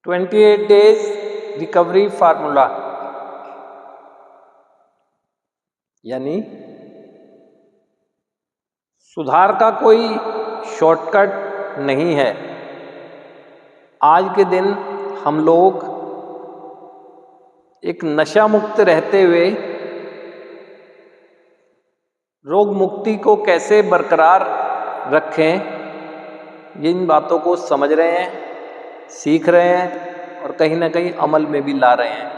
28 days recovery formula, यानी सुधार का कोई शॉर्टकट नहीं है। आज के दिन हम लोग एक नशा मुक्त रहते हुए रोग मुक्ति को कैसे बरकरार रखें, इन बातों को समझ रहे हैं, सीख रहे हैं और कहीं ना कहीं अमल में भी ला रहे हैं।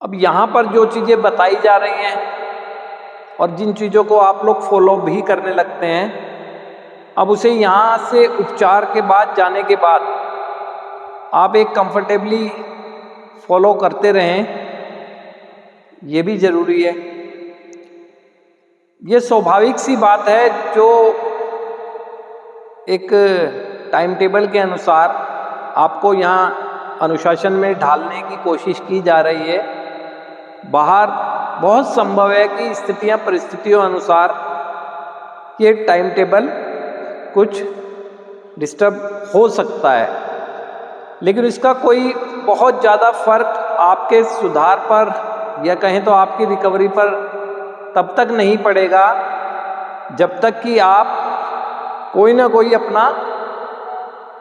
अब यहाँ पर जो चीज़ें बताई जा रही हैं और जिन चीज़ों को आप लोग फॉलो भी करने लगते हैं, अब उसे यहाँ से उपचार के बाद जाने के बाद आप एक कंफर्टेबली फॉलो करते रहें, ये भी ज़रूरी है। ये स्वाभाविक सी बात है जो एक टाइम टेबल के अनुसार आपको यहाँ अनुशासन में ढालने की कोशिश की जा रही है। बाहर बहुत संभव है कि स्थितियाँ परिस्थितियों अनुसार ये टाइम टेबल कुछ डिस्टर्ब हो सकता है, लेकिन इसका कोई बहुत ज़्यादा फर्क आपके सुधार पर या कहें तो आपकी रिकवरी पर तब तक नहीं पड़ेगा जब तक कि आप कोई ना कोई अपना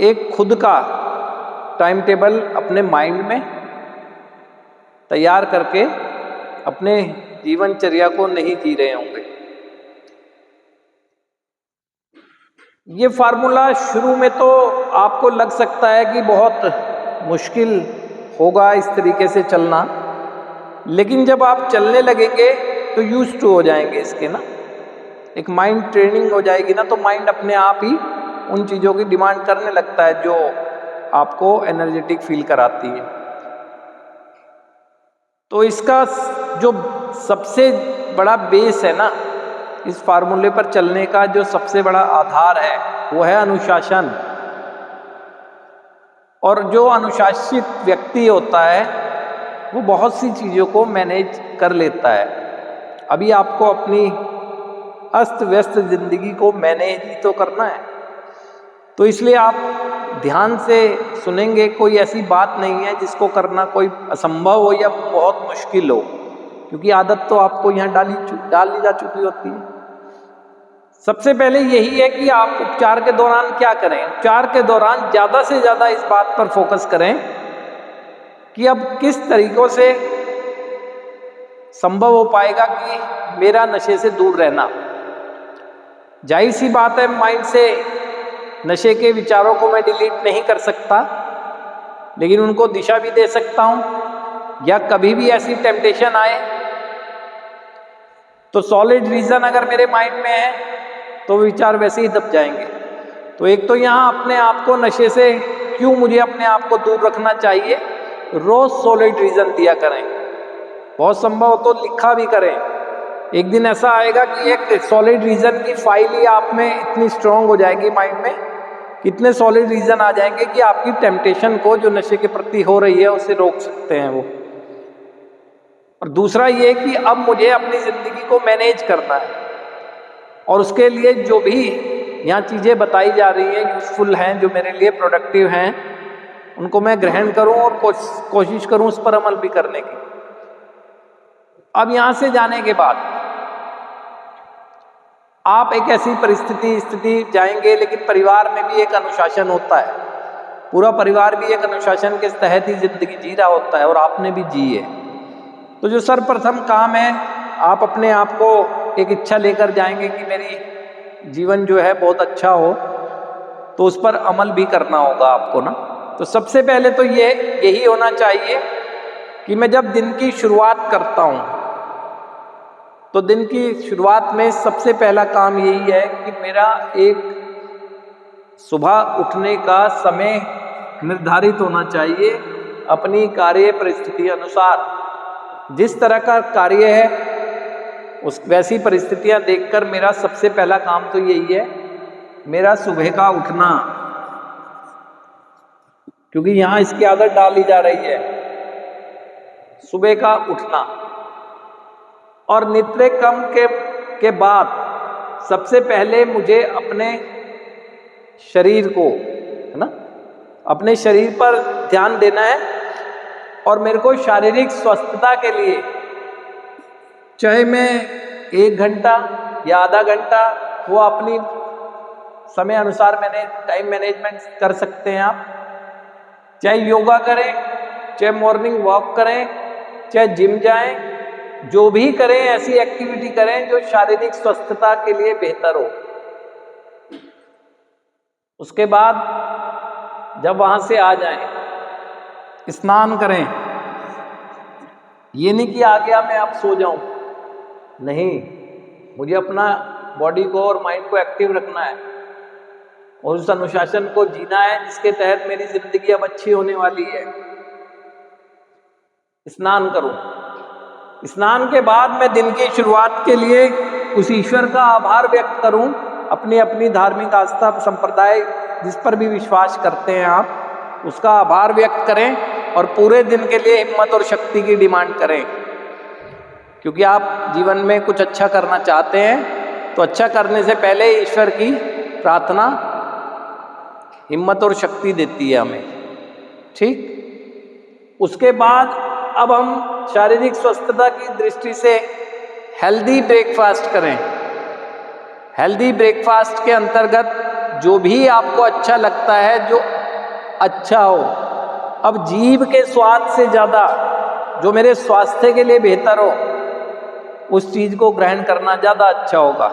एक खुद का टाइम टेबल अपने माइंड में तैयार करके अपने जीवनचर्या को नहीं जी रहे होंगे। ये फार्मूला शुरू में तो आपको लग सकता है कि बहुत मुश्किल होगा इस तरीके से चलना, लेकिन जब आप चलने लगेंगे तो यूज्ड टू हो जाएंगे इसके ना, एक माइंड ट्रेनिंग हो जाएगी ना, तो माइंड अपने आप ही उन चीज़ों की डिमांड करने लगता है जो आपको एनर्जेटिक फील कराती है। तो इसका जो सबसे बड़ा बेस है ना, इस फार्मूले पर चलने का जो सबसे बड़ा आधार है वो है अनुशासन। और जो अनुशासित व्यक्ति होता है वो बहुत सी चीज़ों को मैनेज कर लेता है। अभी आपको अपनी अस्त व्यस्त जिंदगी को मैनेज ही तो करना है, तो इसलिए आप ध्यान से सुनेंगे। कोई ऐसी बात नहीं है जिसको करना कोई असंभव हो या बहुत मुश्किल हो, क्योंकि आदत तो आपको यहाँ डाली जा चुकी होती है। सबसे पहले यही है कि आप उपचार के दौरान क्या करें। उपचार के दौरान ज़्यादा से ज़्यादा इस बात पर फोकस करें कि अब किस तरीकों से संभव हो पाएगा कि मेरा नशे से दूर रहना। जाहिर सी बात है, माइंड से नशे के विचारों को मैं डिलीट नहीं कर सकता, लेकिन उनको दिशा भी दे सकता हूँ। या कभी भी ऐसी टेम्पटेशन आए तो सॉलिड रीज़न अगर मेरे माइंड में है तो विचार वैसे ही दब जाएंगे। तो एक तो यहाँ अपने आप को नशे से क्यों मुझे अपने आप को दूर रखना चाहिए, रोज सॉलिड रीज़न दिया करें। बहुत संभव हो तो लिखा भी करें। एक दिन ऐसा आएगा कि एक सॉलिड रीज़न की फाइल ही आप में इतनी स्ट्रांग हो जाएगी माइंड में, कितने सॉलिड रीज़न आ जाएंगे कि आपकी टेम्पटेशन को जो नशे के प्रति हो रही है उसे रोक सकते हैं वो। और दूसरा ये कि अब मुझे अपनी ज़िंदगी को मैनेज करना है, और उसके लिए जो भी यहाँ चीज़ें बताई जा रही हैं यूज़फुल हैं, जो मेरे लिए प्रोडक्टिव हैं, उनको मैं ग्रहण करूँ और कोशिश करूँ उस पर अमल भी करने की। अब यहाँ से जाने के बाद आप एक ऐसी स्थिति जाएंगे, लेकिन परिवार में भी एक अनुशासन होता है। पूरा परिवार भी एक अनुशासन के तहत ही जिंदगी जी रहा होता है और आपने भी जी है। तो जो सर्वप्रथम काम है, आप अपने आप को एक इच्छा लेकर जाएंगे कि मेरी जीवन जो है बहुत अच्छा हो, तो उस पर अमल भी करना होगा आपको ना। तो सबसे पहले तो यही होना चाहिए कि मैं जब दिन की शुरुआत करता हूँ तो दिन की शुरुआत में सबसे पहला काम यही है कि मेरा एक सुबह उठने का समय निर्धारित होना चाहिए अपनी कार्य परिस्थिति अनुसार। जिस तरह का कार्य है उस वैसी परिस्थितियां देखकर मेरा सबसे पहला काम तो यही है, मेरा सुबह का उठना, क्योंकि यहाँ इसकी आदत डाली जा रही है सुबह का उठना। और नित्य कर्म के बाद सबसे पहले मुझे अपने शरीर को, है ना, अपने शरीर पर ध्यान देना है। और मेरे को शारीरिक स्वस्थता के लिए चाहे मैं 1 घंटा या आधा घंटा, वो अपनी समय अनुसार मैंने टाइम मैनेजमेंट कर सकते हैं आप, चाहे योगा करें, चाहे मॉर्निंग वॉक करें, चाहे जिम जाएं, जो भी करें ऐसी एक्टिविटी करें जो शारीरिक स्वस्थता के लिए बेहतर हो। उसके बाद जब वहां से आ जाएं, स्नान करें। ये नहीं कि आ गया मैं अब सो जाऊं, नहीं, मुझे अपना बॉडी को और माइंड को एक्टिव रखना है और उस अनुशासन को जीना है जिसके तहत मेरी जिंदगी अब अच्छी होने वाली है। स्नान करूं। स्नान के बाद मैं दिन की शुरुआत के लिए उस ईश्वर का आभार व्यक्त करूं, अपनी अपनी धार्मिक आस्था संप्रदाय जिस पर भी विश्वास करते हैं आप, उसका आभार व्यक्त करें और पूरे दिन के लिए हिम्मत और शक्ति की डिमांड करें। क्योंकि आप जीवन में कुछ अच्छा करना चाहते हैं तो अच्छा करने से पहले ईश्वर की प्रार्थना हिम्मत और शक्ति देती है हमें। ठीक। उसके बाद अब हम शारीरिक स्वस्थता की दृष्टि से हेल्दी ब्रेकफास्ट करें। हेल्दी ब्रेकफास्ट के अंतर्गत जो भी आपको अच्छा लगता है, जो अच्छा हो, अब जीभ के स्वाद से ज़्यादा जो मेरे स्वास्थ्य के लिए बेहतर हो, उस चीज़ को ग्रहण करना ज़्यादा अच्छा होगा।